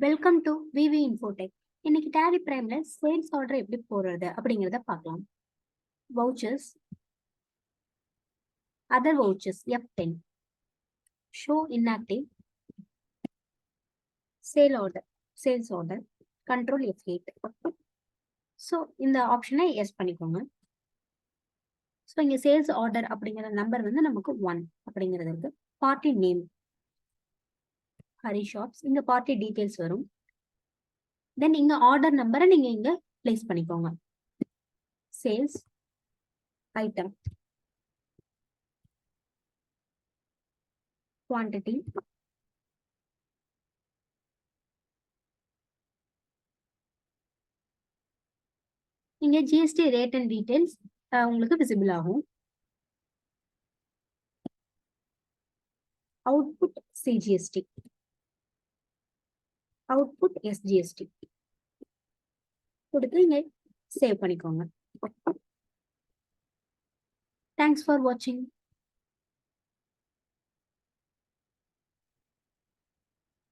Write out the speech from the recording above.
Welcome to VeeVee Infotech. இன்னைக்கு tally பிரைம்ல sales order எப்படி போடுறது அப்படிங்கிறத பார்க்கலாம். Vouchers, other vouchers F10, show inactive, sales order, control F8. So இந்த ஆப்ஷனை எஸ் பண்ணிக்கோங்க. ஸோ இங்கே சேல்ஸ் ஆர்டர் அப்படிங்கிற நம்பர் வந்து நமக்கு 1 அப்படிங்கிறது இருக்கு. பார்ட்டி நேம் ஹரி ஷாப்ஸ், இங்க பார்ட்டி டீடைல்ஸ் வரும். தென் இங்க ஆர்டர் நம்பரை நீங்க இங்க பிளேஸ் பண்ணிக்கோங்க. சேல்ஸ் ஐட்டம், குவான்டிட்டி, இங்க ஜிஎஸ்டி ரேட் அண்ட் டீடைல்ஸ் உங்களுக்கு விசிபிள் ஆகும். அவுட்புட் சிஜிஎஸ்டி, அவுட்புட் எஸ்ஜிஎஸ்டி கொடுத்து இங்க சேவ் பண்ணிக்கோங்க. தேங்க்ஸ் ஃபார் வாட்சிங்.